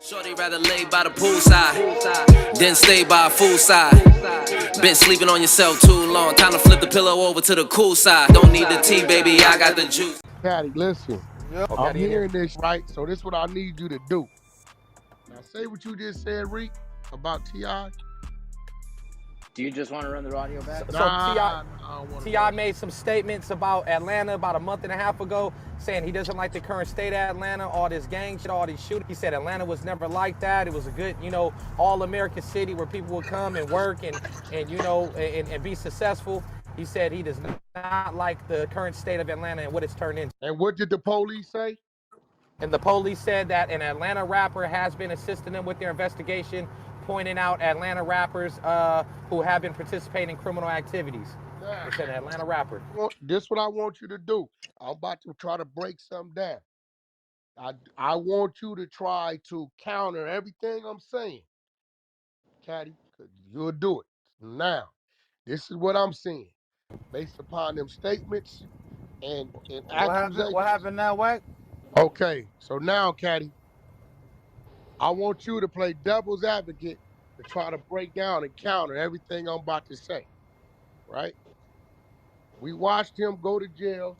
Shorty rather lay by the poolside than stay by a fool side. Been sleeping on yourself too long. Time to flip the pillow over to the cool side. Don't need the tea, baby. I got the juice. Patty, listen. I'm hearing this, right? So this is what I need you to do. Now say what you just said, Reek, about T.I. Do you just want to run the audio back? So T.I. made some statements about Atlanta about a month and a half ago, saying he doesn't like the current state of Atlanta, all this gang shit, all these shootings. He said Atlanta was never like that. It was a good, all-American city where people would come and work and be successful. He said he does not like the current state of Atlanta and what it's turned into. And what did the police say? And the police said that an Atlanta rapper has been assisting them with their investigation, pointing out Atlanta rappers who have been participating in criminal activities. It's an Atlanta rapper. This is what I want you to do. I'm about to try to break something down. I want you to try to counter everything I'm saying, Caddy, because you'll do it. Now, this is what I'm saying. Based upon them statements and accusations. What happened now, Wack? Okay, so now, Caddy, I want you to play devil's advocate to try to break down and counter everything I'm about to say, right? We watched him go to jail,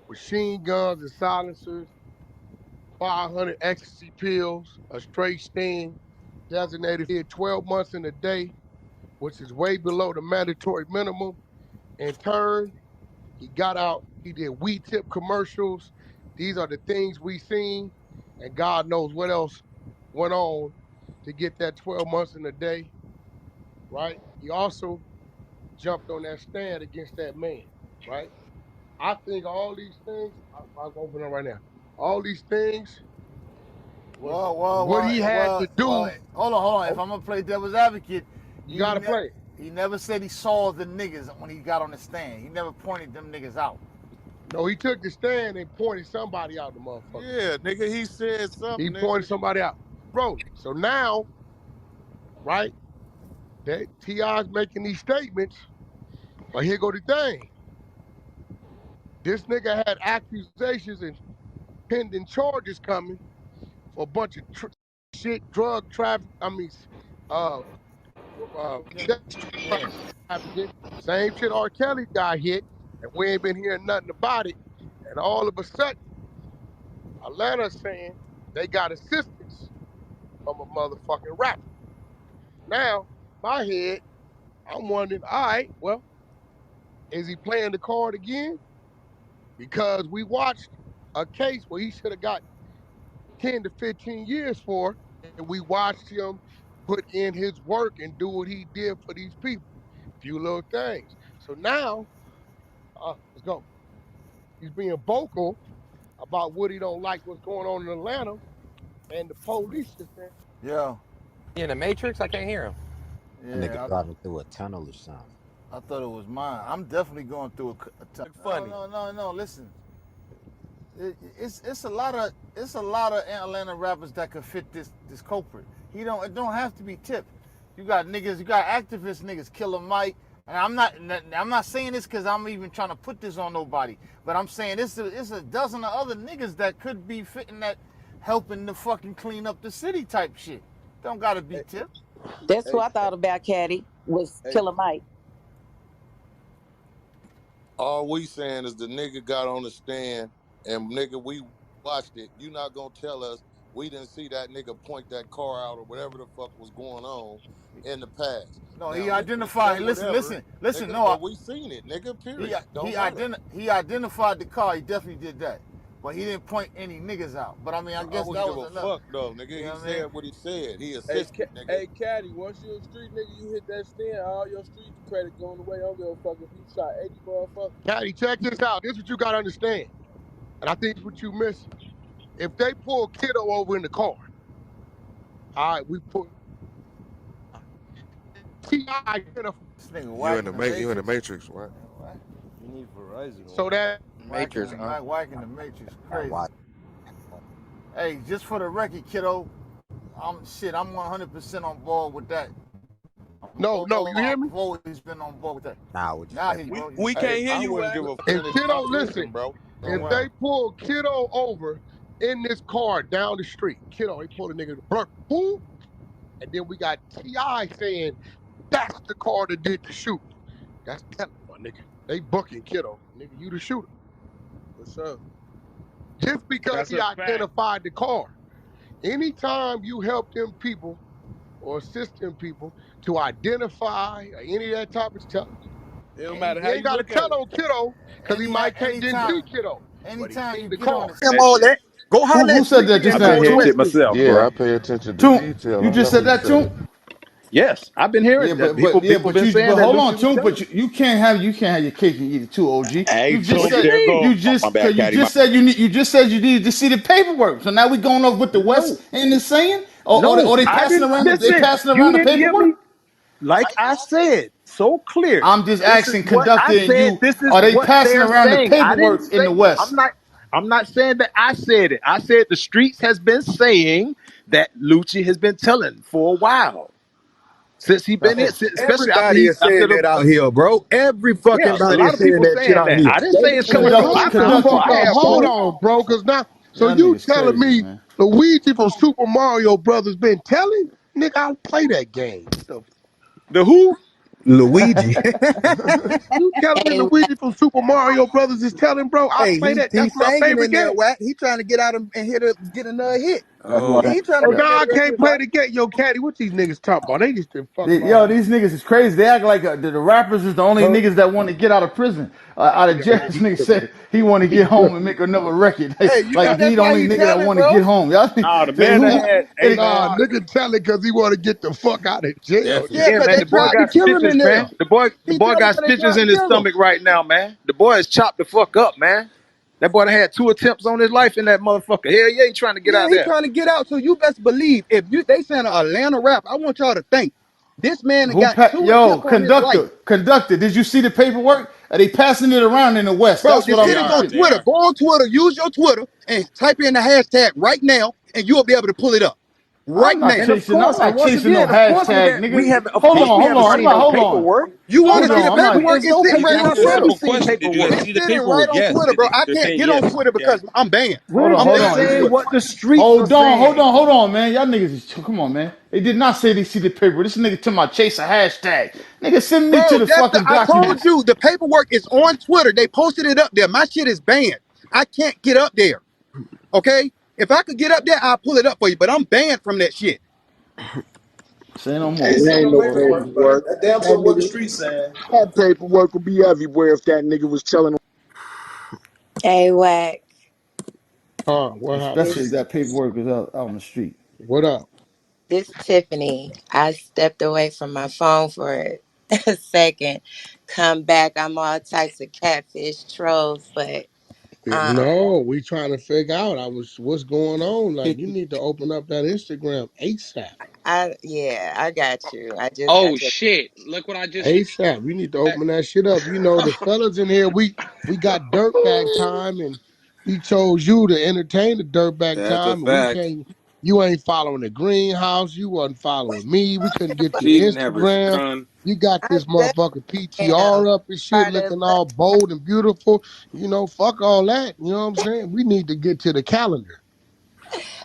machine guns and silencers, 500 ecstasy pills, a straight sting, designated here 12 months in a day, which is way below the mandatory minimum. In turn, he got out, he did weed tip commercials. These are the things we seen, and God knows what else went on to get that 12 months in a day, right? He also jumped on that stand against that man, right? I think all these things, I'll open them right now. All these things, what he had to do. Hold on. If I'm going to play devil's advocate, you got to play it. He never said he saw the niggas when he got on the stand. He never pointed them niggas out. No, he took the stand and pointed somebody out, the motherfucker. Yeah, nigga, he said something. He pointed somebody out. Bro, so now, right, that T.I.'s making these statements, but here go the thing. This nigga had accusations and pending charges coming for a bunch of drug trafficking. Same shit R. Kelly got hit, and we ain't been hearing nothing about it. And all of a sudden, Atlanta's saying they got assistance from a motherfucking rapper. Now, my head, I'm wondering, all right, well, is he playing the card again? Because we watched a case where he should have got 10 to 15 years for, and we watched him put in his work and do what he did for these people. Few little things. So now, let's go. He's being vocal about what he don't like, what's going on in Atlanta, and the police is saying. Yeah. You in the Matrix? I can't hear him. Yeah, nigga driving through a tunnel or something. I thought it was mine. I'm definitely going through a tunnel. Funny. No. Listen, it's a lot of Atlanta rappers that could fit this culprit. It don't have to be Tip. You got activist niggas, Killer Mike. And I'm not saying this because I'm even trying to put this on nobody, but I'm saying it's a dozen of other niggas that could be fitting that, helping to fucking clean up the city type shit. Don't gotta be Tip. That's who I thought about, Caddy, was Killer Mike. All we saying is the nigga got on the stand, and nigga, we watched it. You not gonna tell us we didn't see that nigga point that car out or whatever the fuck was going on in the past. No, now, he identified. Listen. Nigga, No, we seen it, nigga. Period. He identified the car. He definitely did that, but he didn't point any niggas out. But I mean, I guess that was enough. Fuck though, nigga. You know he said what he said. He assisted, nigga. Hey, Caddy, once you're a street nigga, you hit that stand, all your street credit going away. I don't give a fuck if you shot 80 motherfuckers. Caddy, check this out. This is what you gotta understand, and I think it's what you missing. If they pull Kiddo over in the car, all right, we put T.I. You in the Matrix, right? You need Verizon. So that Matrix, Wack in the Matrix, crazy. Hey, just for the record, Kiddo, I'm 100% on board with that. No, you hear me? I've always been on board with that. We can't hear you. If Kiddo, listen, bro. If they pull Kiddo over in this car down the street. Kiddo, they pulled a nigga to blur. Who? And then we got T.I. saying that's the car that did the shoot. That's telling, my nigga. They booking Kiddo. Nigga, you the shooter. For sure. Just because That's he a fact. identified the car. Anytime you help them people or assist them people to identify or any of that type of stuff, It don't matter he how ain't you got to look at tell it. on Kiddo because he might didn't see Kiddo, but he Anytime seen you the get on car. the Him all that. Go holler Who at said that Sleepy just and now? I've been go hearing Toomp? shit arrest him. myself, Yeah, bro. I pay attention to Toomp. detail. You I just know said who that, said Toomp? it. Yes, I've been hearing Yeah, that. but People but yeah, people but been you saying but that hold on, Lucci was Toomp. telling. But you can't have your cake and eat it too, OG. Hey, You just What Toomp, you said there mean? go. you My just bad, cause you Caddy. just said you just said you needed to see the paperwork. So now we going off what the No, West end is saying, no, or they I passing didn't around listen. You the didn't hear paperwork. me. Like I said, so clear. I'm just This is asking what I conductor and said. you, This is are they what passing they're around the saying. I didn't paperwork in say. the I'm West? not. I'm not saying that I said it. I said the streets has been saying that Lucci has been telling for a while since he been That's in, what. especially after Everybody he is after saying the. that out here, bro. Every Yeah, fucking a body lot is of saying people that shit saying out that. here. I didn't say it's coming Man, from Conductor, my hold the mouth. fuck conductor. I up. have Hold proof. on, bro, because now, so Y'all you niggas telling crazy, me man. Luigi from Super Mario Brothers been telling? Nigga, I'll play that game. What the The who? Luigi. You telling me Hey, Luigi from Super Mario Brothers is telling, bro? I'll Hey, play that. That's he's my singing favorite in there, game. Wack. He trying to get out and get another hit. That's why. Oh, He ain't trying to Oh, get now that I can't record play right. the game. Yo, Caddy, what these niggas talking about? They just been fucking around. Yo, these niggas is crazy. They act like the rappers is the only Huh? niggas that want to get out of prison, out of jail. This nigga said he want to get home and make another record. Hey, you know Like he that's the why only he nigga that telling, want to bro. get home. Y'all think nah, the say man that who? had. Hey They- Nah, man, nigga telling because he want to get the fuck out of jail. yeah, Yeah, Nigga. cause man. they The boy tried to got kill him stitches, in there. man. The boy He telling got me they stitches tried to in his kill him. stomach right now, man. The boy is chopped the fuck up, man. That boy done had 2 attempts on his life in that motherfucker. Hell yeah, he trying to get Yeah, out he there. trying to get out. So you best believe if they saying an Atlanta rap, I want y'all to think this man got two Yo, attempts on his life. conductor. Did you see the paperwork? Are they passing it around in the West? Bro, That's the what I'm shit is on asking. They Twitter. are. Go on Twitter, use your Twitter, and type in the hashtag right now, and you'll be able to pull it up. I'm Right not now. And of chasing. I'm course, not and once chasing no again, of course we hashtag, have we nigga. have of Hold course on, we hold haven't on. seen no Hold on. paperwork. You want We to Hold see got the on. I'm not. paperwork? there's It's no sitting paper. right We on still Twitter. haven't Simple seen question. Did you paperwork. It's see the sitting right paperwork? on Yes. Twitter, bro. I The can't get on yes. Twitter Yes. because I'm banned. We're I'm Hold just banned on. from saying Twitter. what the streets are Hold saying. on, hold on, man. Y'all niggas is come on, man. They did not say they see the paper. This nigga to my chase a hashtag. Nigga, send me to Bro, the that's the fucking I told documents. you the paperwork is on Twitter. They posted it up there. My shit is banned. I can't get up there. Okay? If I could get up there, I'll pull it up for you, but I'm banned from that shit. Say no It more. ain't no paperwork. That damn That sure what the nigga, streets saying. that paperwork would be everywhere if that nigga was telling. Hey, Wack. What happened? Especially if This that paperwork is out on the street. What up? this Tiffany. I stepped away from my phone for a second. Come back. I'm all types of catfish trolls, but um, No, we trying to figure out. What's going on? Like, you need to open up that Instagram ASAP. I got you. I just Oh got your shit! Look what I just. ASAP. You need to open that shit up. You know, the fellas in here, we got dirtbag time, and we chose you to entertain the dirtbag That's a time, and we fact. can't. You ain't following the greenhouse. You wasn't following me. We couldn't get your She didn't have her Instagram. son. You got I this motherfucking am PTR up and shit, part of looking all bold and beautiful. You know, fuck all that. You know what I'm saying? We need to get to the calendar.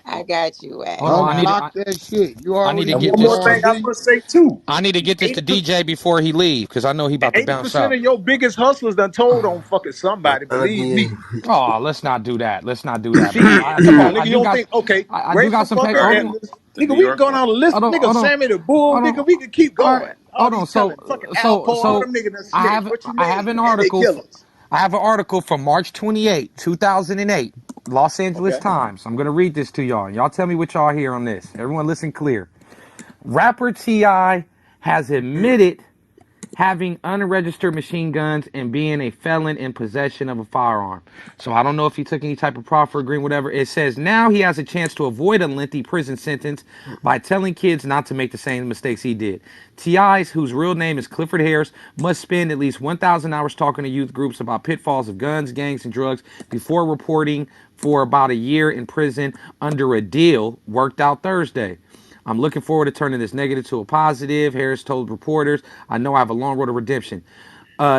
I got you, Wack. Hold on, Unblock that shit. You I need already to And know get one the more this thing to I RV. must say too. I need to get this to 80%, DJ before he leave because I know he about to bounce 80% out. of your biggest hustlers done told on fucking somebody. Believe me. Again. Oh, let's not do that. Let's not do that. But Shit, I come do on, nigga. I You do don't got think? Okay, I do got grateful some paper. fucker Hold and on, The nigga. New We can York go one. down the list. hold on, Nigga, hold on, Sammy the Bull. hold on. Nigga, we can keep All right, going. All hold on. these telling So fucking so Alpo, all so them niggas that I snitch. have What you I have mean? an And they article. killers. I have an article from March 28, 2008, Los Angeles Okay. Times. I'm gonna read this to y'all. Y'all tell me what y'all hear on this. Everyone, listen clear. Rapper Ti has admitted having unregistered machine guns and being a felon in possession of a firearm. So I don't know if he took any type of proffer agreement, whatever. It says now he has a chance to avoid a lengthy prison sentence by telling kids not to make the same mistakes he did. T.I.'s, whose real name is Clifford Harris, must spend at least 1,000 hours talking to youth groups about pitfalls of guns, gangs, and drugs before reporting for about a year in prison under a deal worked out Thursday. I'm looking forward to turning this negative to a positive, Harris told reporters. I know I have a long road to redemption.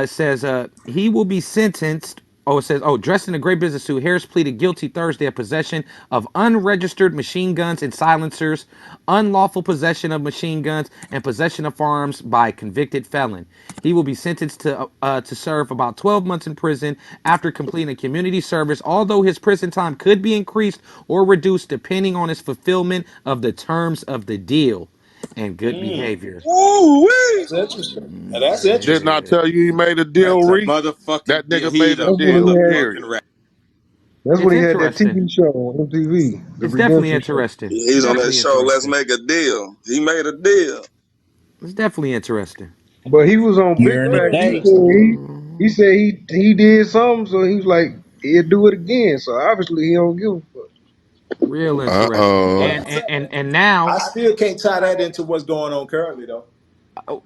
It says he will be sentenced Oh, it says, dressed in a gray business suit, Harris pleaded guilty Thursday of possession of unregistered machine guns and silencers, unlawful possession of machine guns, and possession of firearms by convicted felon. He will be sentenced to serve about 12 months in prison after completing a community service, although his prison time could be increased or reduced depending on his fulfillment of the terms of the deal and good behavior. Ooh wee. That's interesting. Now, that's Didn't interesting. I Yeah, tell you he made a deal, That's a Reese? motherfucking That deal. nigga He's made a a That's when deal, he had. period. motherfucking rat. That's it's when he had that interesting. TV show on MTV, the It's definitely Redemption Show. interesting. It's He's on that definitely show. Let's interesting. make a deal. He made a deal. It's definitely interesting. But he was on Big You're in the Facts. He States. said he said he did something, so he was like he'll do it again. So obviously he don't give a fuck. Real interesting. Uh-oh. And now, I still can't tie that into what's going on currently, though. oh,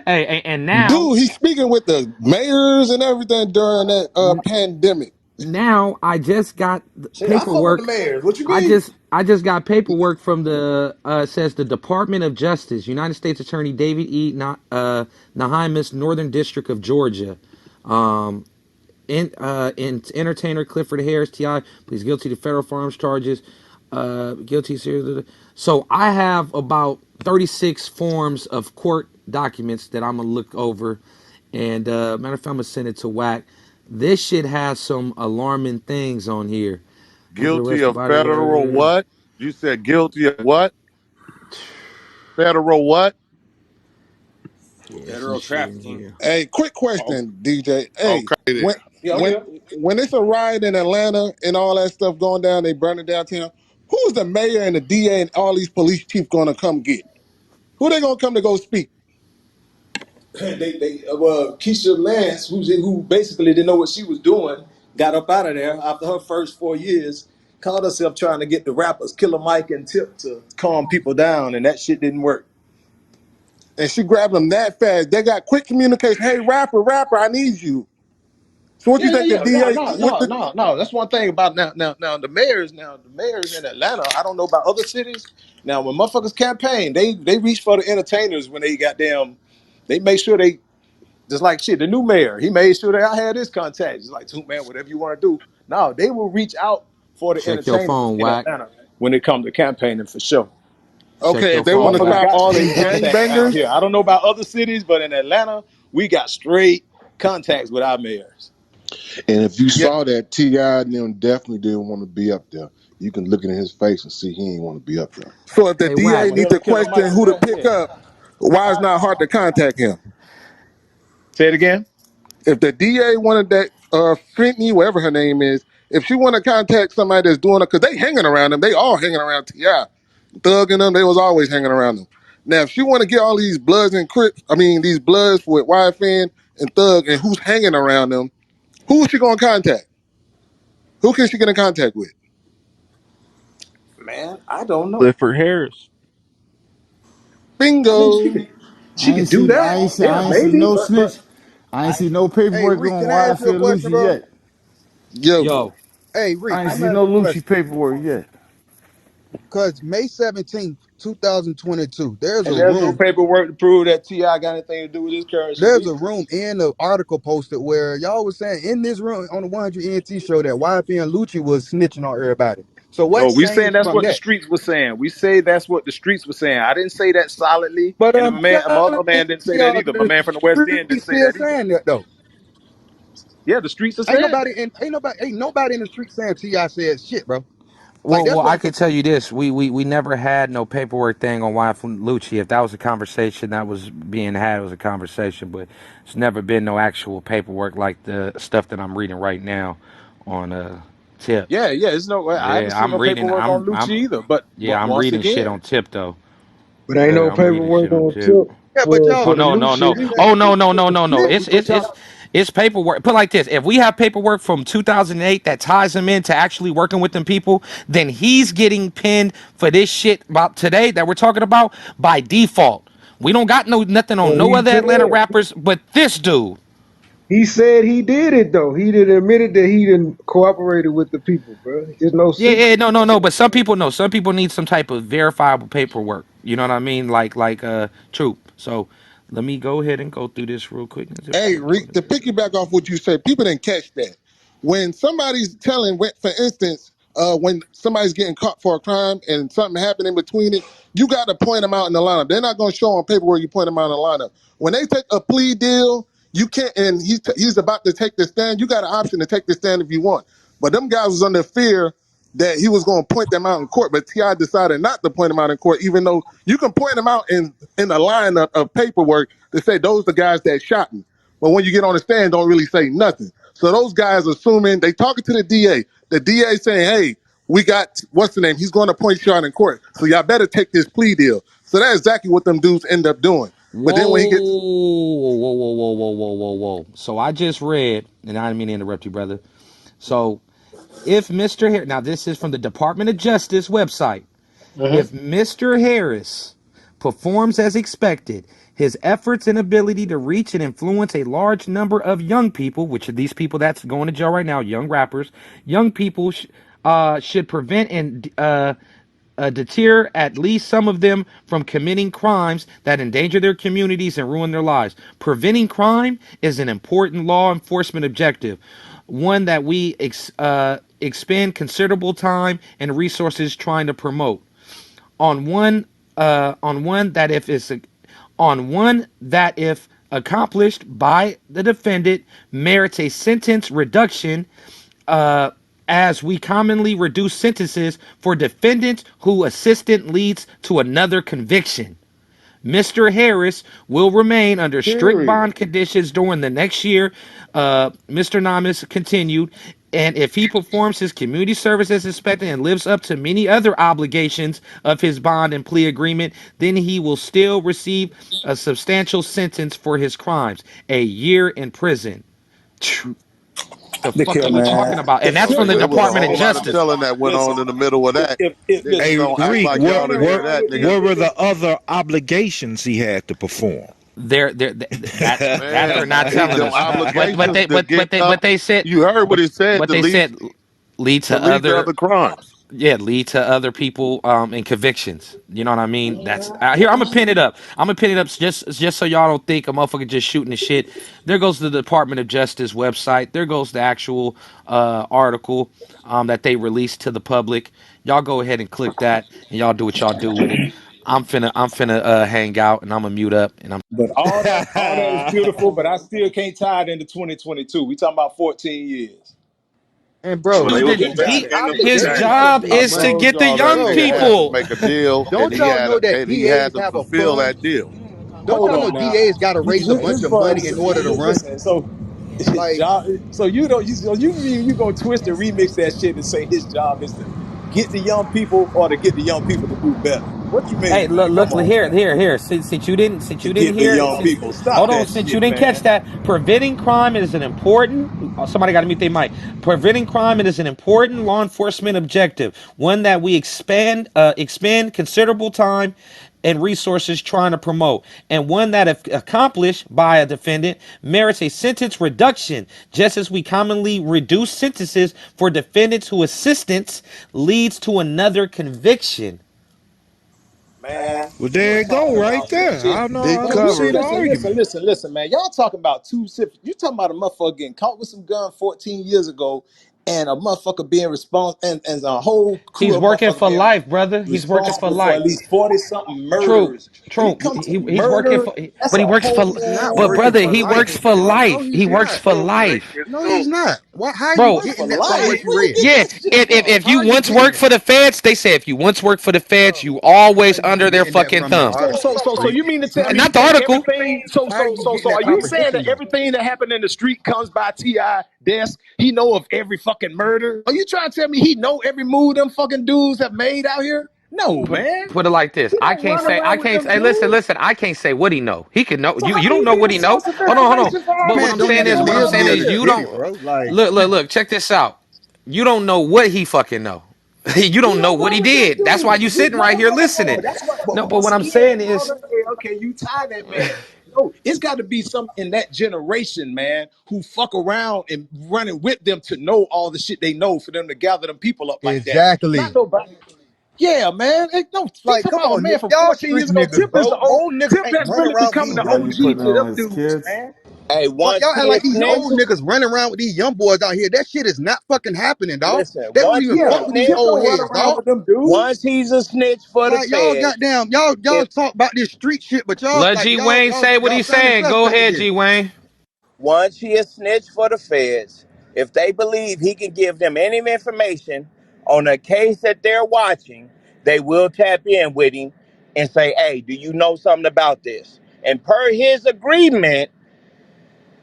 hey, and now, Dude, he's speaking with the mayors and everything during that pandemic. now I just got the Shit, I fuck with the paperwork. mayors. What you I mean? just I just got paperwork from the says the Department of Justice, United States Attorney David Nahimus, Northern District of Georgia. Um, in entertainer Clifford Harris Ti pleads guilty to federal firearms charges. Guilty serious. So I have about 36 forms of court documents that I'm gonna look over, and matter of fact, I'm gonna send it to Wack. This shit has some alarming things on here. After Guilty arrest, of body. federal what? You said guilty of what? Federal what? Yeah, some Federal shit in trafficking. here. Hey, quick Oh, question, DJ. Hey, Okay then. when yeah, I'm when here. when it's a riot in Atlanta and all that stuff going down, they burning downtown. Who's the mayor and the DA and all these police chiefs gonna come get? Who they gonna come to go speak? Well, Keisha Lance, who basically didn't know what she was doing, got up out of there after her first 4 years. Called herself trying to get the rappers Killer Mike and Tip to calm people down, and that shit didn't work. And she grabbed them that fast. They got quick communication. Hey, rapper, I need you. So what you think the Yeah. No, DA? no, What no, the? no, no. That's one thing about now the mayors in Atlanta. I don't know about other cities. Now when motherfuckers campaign, they reach for the entertainers when they goddamn. They make sure they just like shit. The new mayor, he made sure that I had his contact. It's like, Toomp, man, whatever you want to do. No, they will reach out for the Check your entertainers phone, in Wack. Atlanta when it comes to campaigning for sure. Check Okay, your if they want phone, to Motherfuckers Wack. stop got all these street contacts out gangbangers, here. I don't know about other cities, but in Atlanta, we got straight contacts with our mayors. And if you yeah. saw that, T.I. and them definitely didn't want to be up there. You can look in his face and see he ain't want to be up there. So if the Hey, Yeah, DA Wack. when needs him to and Killer Mike question was who to there, pick yeah. up, why is not hard to contact him? Say it again. If the DA wanted that Fentany, whatever her name is, if she want to contact somebody that's doing it, because they hanging around them, they all hanging around Ti, Thug and them, they was always hanging around them. Now, if she want to get all these Bloods and Crips, I mean these Bloods with YFN and Thug, and who's hanging around them, who's she gonna contact? Who can she get in contact with? Man, I don't know. Clifford Harris. I mean, Bingo. she could do that. Yeah, I ain't see maybe, no but snitch. I ain't I see no Hey, paperwork Reek, on can I ask you a YFL question, Lucci bro? yet. Yo, Yo, Hey, Reek, I ain't let me see ask no you a Lucci question. paperwork yet. Because May 17th, 2022, and there's no paperwork to prove that Ti got anything to do with his current shit there's a either. room in the article posted where y'all was saying in this room on the 100 ENT show that YFN and Lucci was snitching on everybody. So what No, we saying changed that's from what the that? streets were saying. We say that's what the streets were saying. I didn't say that solidly, But and my I'm other telling man didn't say that y'all, either. My the man from the West End didn't street say still that either. saying that though. Yeah, the streets are saying it. Ain't nobody in the street saying Ti said shit, bro. Like well, that's well, what I I'm could saying. tell you this: we never had no paperwork thing on why from Lucci. If that was a conversation that was being had, it was a conversation, but it's never been no actual paperwork like the stuff that I'm reading right now on Tip. Yeah. It's no. I haven't Yeah, seen no paperwork on Lucci either. But I'm once reading shit again, on Tip though. But ain't no I'm reading paperwork shit on on Tip. tip Yeah, but for y'all Oh for the no, Luke no, no. shit. saying Oh no, no, no, the no, no. snitch, It's but y'all it's it's paperwork. Put like this: if we have paperwork from 2008 that ties him into actually working with them people, then he's getting pinned for this shit about today that we're talking about by default. We don't got nothing on And no other Atlanta rappers but this dude. he said he did it though. He didn't admitted that he didn't cooperated with the people, bro. It's no Yeah, yeah, secret. no, no, no. But some people know. Some people need some type of verifiable paperwork. You know what I mean? Like Troop. So let me go ahead and go through this real quick. hey, Rick, to piggyback off what you said, people didn't catch that. when somebody's telling, for instance, when somebody's getting caught for a crime and something happened in between it, you got to point them out in the lineup. They're not going to show on paper where you point them out in the lineup. When they take a plea deal, you can't, and he's about to take the stand. You got an option to take the stand if you want. But them guys was under fear that he was going to point them out in court. But T.I. decided not to point them out in court, even though you can point them out in the lineup of paperwork to say those are the guys that shot me. But when you get on the stand, don't really say nothing. So those guys assuming they talking to the DA. The DA saying, "Hey, we got what's the name? He's going to point you out in court. So y'all better take this plea deal." So that's exactly what them dudes end up doing. But then when he gets Whoa. So I just read, and I didn't mean to interrupt you, brother. So if Mr. Harris, now this is from the Department of Justice website. If Mr. Harris performs as expected, his efforts and ability to reach and influence a large number of young people, which are these people that's going to jail right now, young rappers, young people should prevent and deter at least some of them from committing crimes that endanger their communities and ruin their lives. Preventing crime is an important law enforcement objective, one that we expend considerable time and resources trying to promote. On one, on one that if it's on one that if accomplished by the defendant merits a sentence reduction, uh, as we commonly reduce sentences for defendants who assistant leads to another conviction. Mr. Harris will remain under strict Period. bond conditions during the next year. Mr. Namas continued. And if he performs his community service as expected and lives up to many other obligations of his bond and plea agreement, then he will still receive a substantial sentence for his crimes, a year in prison. The Look fuck here, are we man. talking about? And If that's you from because the there was a Department of whole lot of Justice. telling that went listen, on in the middle of that. if Niggas listen, don't act if Greek, like you y'all what running didn't hear what around that, with nigga. these what were niggas, the other obligations he had to perform? That they're Man, not telling them us. But obligations they to but get but they up. but they said You heard what but he said. but they said lead To to lead to other other crimes. lead to other people and convictions. You know what I mean? That's here. I'm gonna pin it up. I'm gonna pin it up just so y'all don't think a motherfucker just shooting the shit. There goes the Department of Justice website. There goes the actual article that they released to the public. Y'all go ahead and click that, and y'all do what y'all do with it. I'm finna hang out, and I'm gonna mute up, and I'm. but all that is beautiful, but I still can't tie it into 2022. We talking about 14 years. And Well, bro, they Dude, was the gonna bring them his back. obligations should job be I is to money. told get the y'all that young Bro, nigga had to people. make a deal, and don't y'all know that he had DAs to have a fulfill fund? that deal. Don't Hold y'all know on now. DAs got to raise a bunch His of money funds. in order to run? Listen, so his Like, job. So you don't. You mean you gonna twist and remix that shit and say his job is to get the young people or to get the young people to do better? What you Hey, mean, man? look, Come look, on, man. here. Since you didn't, To get the hear, young people. Stop hold on, that since you shit, didn't catch man. that, preventing crime is an important. Somebody got to mute their mic. Preventing crime is an important law enforcement objective, one that we expend considerable time and resources trying to promote, and one that, if accomplished by a defendant, merits a sentence reduction, just as we commonly reduce sentences for defendants whose assistance leads to another conviction. Man, Well, you there are you go, talking right about some there. shit. I know. Big I Man, don't you see the coverage. argument. listen, man. Y'all talking about two separate. You talking about a motherfucker getting caught with some gun 14 years ago, and a motherfucker being responsible, and a whole crew He's of working motherfuckers for being life, brother. He's working for responsible for life. at least 40 something True, murders. When it true. comes to He's working murder, for, that's but he a works for, he's not but working brother, for he life. works for No, life. he's He works not. for Make life, it No, he's soon. not. Why? How you bro. work getting for that from life. what you Where you read? getting Yeah, that shit from? if How you are you once getting worked that? for the feds, they say if you once worked for the feds, you How always are you under their getting that fucking from the thumb. article, So Greek? you mean to tell me Not the article. everything? How are you getting So that are you saying comprehension that though? everything that happened in the street comes by Ti desk? He know of every fucking murder. Are you trying to tell me he know every move them fucking dudes have made out here? No, man. Put it like this. He I don't can't run say. I around with can't. them Hey, listen, dudes. listen. I can't say what he know. He can know. So You how can don't you know be what the he know. source of Hold on. information for all But the what Man, I'm shit them saying that's niggas is, going what I'm is on saying out niggas. is, here? you Get it, don't bro? Like, look. Check this out. You don't know what he fucking know. You He don't know don't what run he with them did. That's why you dudes. sitting right here No. listening. That's what. But No, but what once I'm again, saying is, brother, hey, okay, you tie that man. No, it's got to be some in that generation, man, who fuck around and running with them to know all the shit they know for them to gather them people up like that. Not exactly. nobody. Yeah, man. Hey, no, we Like, talking come about a on, man from y'all 14 street years ago. niggas, bro. Old niggas Tip ain't has running really around becoming being the Now homies. you OG putting it to on them his dudes, kids. man. Hey, Fuck, once y'all act he a like these snitch, old niggas running around with these young boys out here. That shit is not fucking happening, dog. listen, They don't once even he a fuck Yeah, with these snitch, Tip old don't run heads, around dog. with them dudes. once he's a snitch for the Like y'all feds, goddamn, y'all if talk about this street shit, but y'all Let like G y'all Wayne y'all say what y'all he's sounding saying. Go suspect with ahead, this. G Wayne. once he a snitch for the feds, if they believe he can give them any information on a case that they're watching, they will tap in with him and say, "Hey, do you know something about this?" And per his agreement,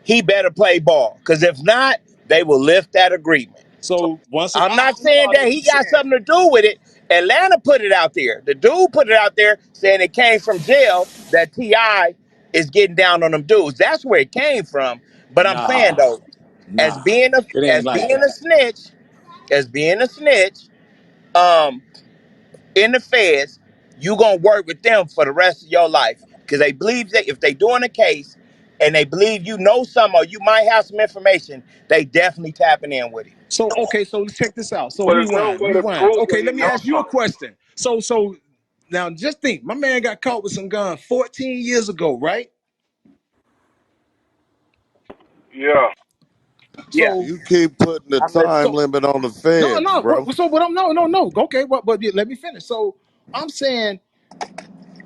he better play ball. Because if not, they will lift that agreement. So once I'm I not saying follow that what he you're got saying. something to do with it. Atlanta put it out there. The dude put it out there saying it came from jail that T.I. is getting down on them dudes. That's where it came from. But I'm saying Nah, though, as nah, being a it ain't as like being a that. snitch, as being a snitch, um, in the feds, you gonna work with them for the rest of your life. Cause they believe that if they doing a case and they believe you know some or you might have some information, they definitely tapping in with it. So okay, so let's check this out. So But there's no rewind, way to rewind. prove that Okay, he let me knows ask you a something. question. So now just think, my man got caught with some gun 14 years ago, right? Yeah. Yeah. So You keep putting the I'm listening. time so limit on the no, feds, no. bro. So what I'm no. Okay, but yeah, let me finish. So I'm saying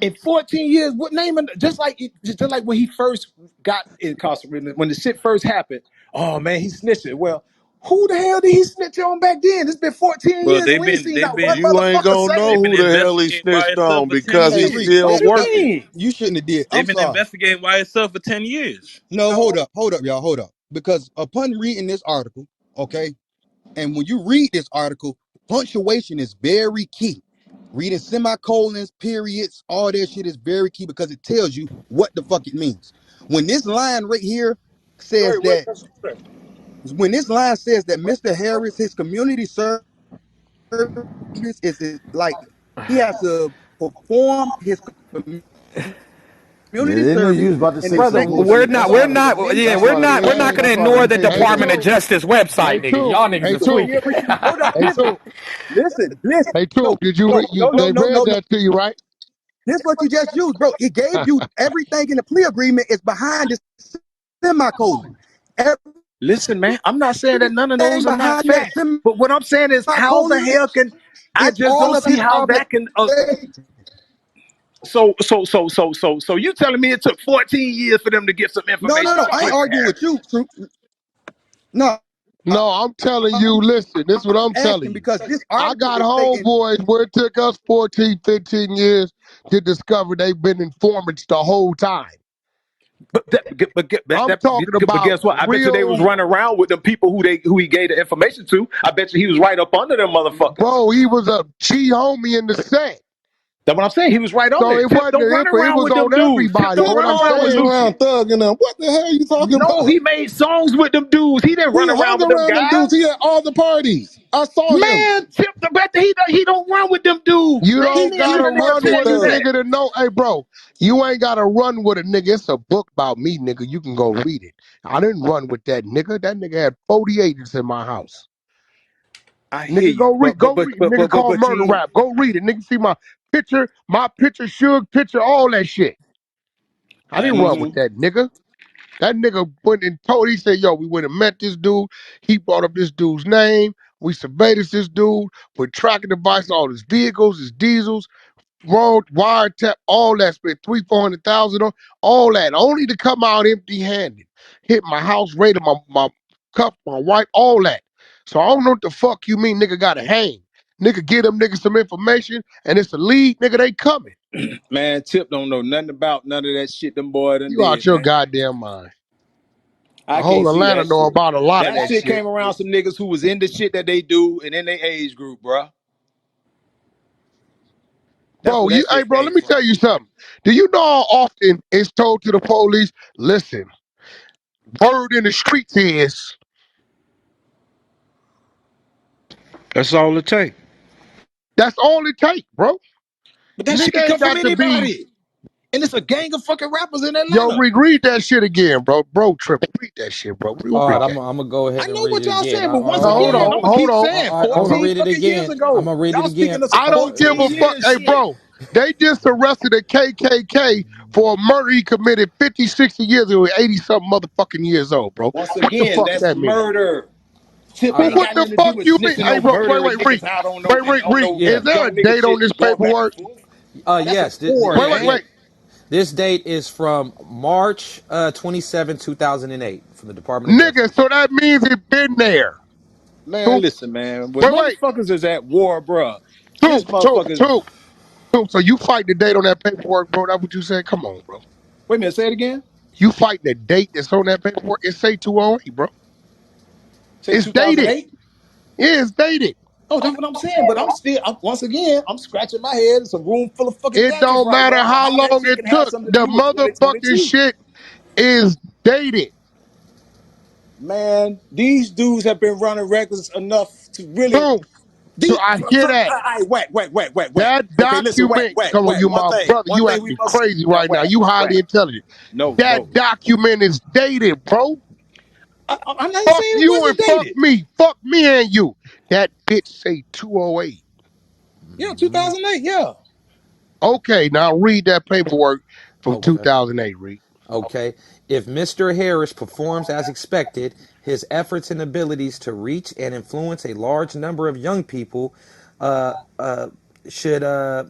in 14 years, what name? Just like when he first got incarcerated, when the shit first happened. Oh man, he snitching. Well, who the hell did he snitch on back then? It's been 14 Well, years and we ain't seen they've not one been You ain't motherfucker gonna say know they've it. been who the hell he investigating snitched YSL on for 10 because Hey, he's Reed, years. What still hey, you Reed, working. mean? you shouldn't have did. I'm They've been sorry. investigating YSL for 10 years. No, No. hold up, y'all, hold up. Because upon reading this article, okay, and when you read this article, punctuation is very key. Reading semicolons, periods, all that shit is very key because it tells you what the fuck it means. When this line right here says Wait, what that, does it say? when this line says that Mr. Harris, his community service is like he has to perform his Yeah, community they knew you service was about to and say Brother, some effectively we're bullshit. not, That's we're why they, perform not, yeah, his that's why they we're didn't, not Hey, gonna that's why they ignore the didn't pay hey, Department attention. of Toomp. Justice Hey, website, nigga. Toomp. Y'all Hey, niggas Hey, are so Toomp. yeah, tweaking. but you hold up, Hey, listen, Toomp. listen. Hey, No, Toomp. Did you no, read? no, no, They no, read no, no. that to you, right? This what you just used, bro. It gave you everything in the plea agreement is behind this semicolon. Listen, man, I'm not saying that none of Everything those are not behind that facts. But what I'm saying is how the semicolon hell can I is just all don't of see his how that can obligations. so you telling me it took 14 years for them to get some No, no, information no. on I ain't Quentin arguing with Harris? you, True. No, No, I'm telling you. Listen, this is what I'm telling asking you. because this I article got is stating homeboys where it took us 14, 15 years to discover they've been informants the whole time. I'm talking But about guess what? I bet you they was real, running around with them people who he gave the information to. I bet you he was right up under them motherfuckers. bro. He was a G homie in the set, That's what I'm saying. He was right on so it. it Tip wasn't don't an run info. It around was with them on dudes. Tip everybody. don't But Tip what run I'm always around with saying, around Lucci. thugging them. What the hell are you talking No, about? he made songs with them dudes. He didn't He run around hung with them around them dudes. guys. He at all the parties. I saw him. Man, Tip the bet that he don't run with them dudes. you He don't didn't he gotta didn't even run Tip tell with a you thug. that. nigga to know. Hey, bro, you ain't gotta run with a nigga. It's a book about me, nigga. You can go read it. I didn't run with that nigga. That nigga had 40 agents in my house. I hear Nigga, you, go read. Nigga called but Murder you Rap. Go read it. Nigga, see my picture, Suge picture, all that shit. I didn't run with mm-hmm. that nigga. That nigga went and told, he said, yo, we went and met this dude. He brought up this dude's name. We surveyed this dude, put tracking device on all his vehicles, his diesels, road, wiretap, all that, spent 300,000-400,000 on all that, only to come out empty handed. Hit my house, raided my cuff, my wife, all that. So I don't know what the fuck you mean, nigga gotta hang. Nigga, give them niggas some information, and it's a lead, nigga, they coming. Man, Tip don't know nothing about none of that shit them boy done You out did, your man. goddamn mind. The I whole can't see Atlanta that know shit. about a lot of That that shit shit. came around some niggas who was in the shit that they do and in their age group, bro. That's Bro, where that hey, shit bro, let came me tell from. you something. Do you know how often it's told to the police, listen, word in the streets is, That's all it takes. that's all it takes, bro. But that shit can Nigga come ain't from got to be, anybody. And it's a gang of fucking rappers in yo, Atlanta. read that shit again, bro. Bro, triple, read that shit, bro. All Read right, that. I'm gonna go I ahead and know read what it y'all again. saying, but once No, hold again, on, I'm gonna hold keep on. All saying right, I'm gonna 14 read it fucking years again. I'm ago. gonna read it Y'all speaking again. of some I don't give 14 a fuck. years Hey, shit. bro, They just arrested a KKK for a murder he committed 50, 60 years ago, 80 something motherfucking years old, bro. Once What the again, fuck that's that mean? murder. Tip All But right. ain't what got the nothing to do fuck with you mean? snitching Hey, on bro, murdering Reek. niggas out on Wait, Reek, on Reek. no Is Yeah. there a young nigga date on shit this going back and paperwork? forth. That's a Yes. war, man. Wait. This date is from March 27, 2008, from the Department of Nigga, Justice. so that means it been there. Man, Toomp, listen, man. When wait. motherfuckers is at war, bruh, this Toomp, Toomp, motherfucker. Toomp, Toomp. So you fight the date on that paperwork, bro? That's what you said? Come on, bro. Wait a minute, say it again. You fight the date that's on that paperwork? It say 208, bro. Say It's dated. 2008. Yeah, it's dated. Oh, that's what I'm saying. But once again, I'm scratching my head. It's a room full of fucking It gadgets don't right matter now. how How that long shit it can have took. something to The do with motherfucking 2022? shit is dated. Man, these dudes have been running records enough to really. Toomp. So Deep, I hear that. whack. That Okay, listen, document, come on, you One my thing, brother. one You thing we acting must crazy now, right now. You highly whack. intelligent. No, That document is dated, bro. I'm not Fuck saying it you and wasn't fuck dated. me. Fuck me and you. That bitch say 208. Yeah, 2008. Yeah. Okay, now read that paperwork from Okay. 2008, read. Okay. If Mr. Harris performs as expected, his efforts and abilities to reach and influence a large number of young people uh, uh, should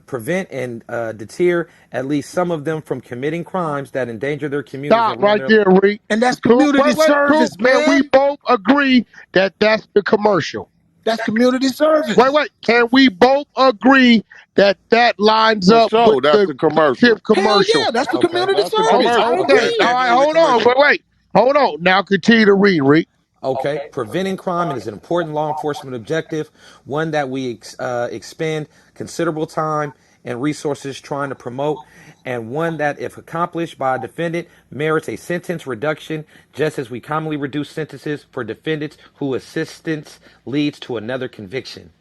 prevent and deter at least some of them from committing crimes that endanger their communities and Stop ruin right their. there, read. And that's Toomp, community Toomp, service, can we man. both agree that that's the commercial? That's community service. Can we both agree that that lines For up with sure, that's the the commercial. tip Hell commercial? yeah, that's the Okay. community That's the Oh, service. I commercial. okay. That's All agree. right, definitely the hold on. commercial. Wait. Hold on. Now continue to read, read. Okay, preventing crime is an important law enforcement objective, one that we expend considerable time and resources trying to promote, and one that, if accomplished by a defendant, merits a sentence reduction, just as we commonly reduce sentences for defendants whose assistance leads to another conviction.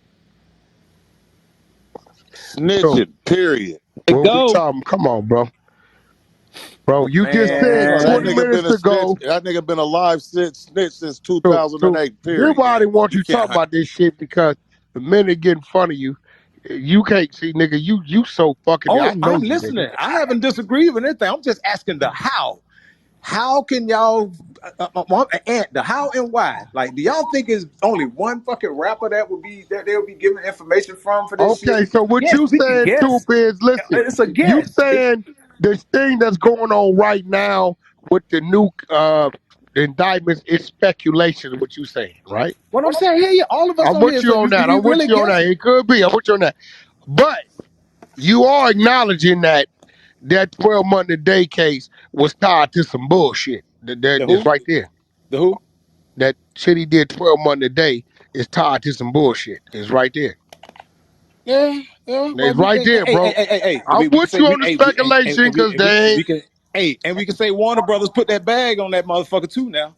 So Snitching, period. what we Go. talking? Come on, bro. Bro, you just said No, that 20 Man, nigga been minutes a snitch. ago. That nigga been a live snitch since So 2008, this period, why I gang. didn't want You you can't talking hide. about this shit because the minute get in front of you, you can't see, nigga. You so fucking. I oh, know I'm you, nigga. listening. I haven't disagreed with anything. I'm just asking the how. How can y'all and the how and why? Like, do y'all think it's only one fucking rapper that they'll be giving information from for this shit? Okay, so what Yes, you we can saying, Toop, guess. is listen. It's a You guess. saying this thing that's going on right now with the new indictments is speculation. What you saying, right? What I'm saying, yeah, all of us I'm on with here. you So on that. we I'm with really you on that. guessing. It could be. I'm with you on that. But you are acknowledging that that 12 month a day case was tied to some bullshit. The It's who? right there. The who? That shit he did 12 month a day is tied to some bullshit. It's right there. Yeah, yeah. It's right there, bro. I'm We can with say you on the speculation because they ain't we can we can say Warner Brothers put that bag on that motherfucker too now.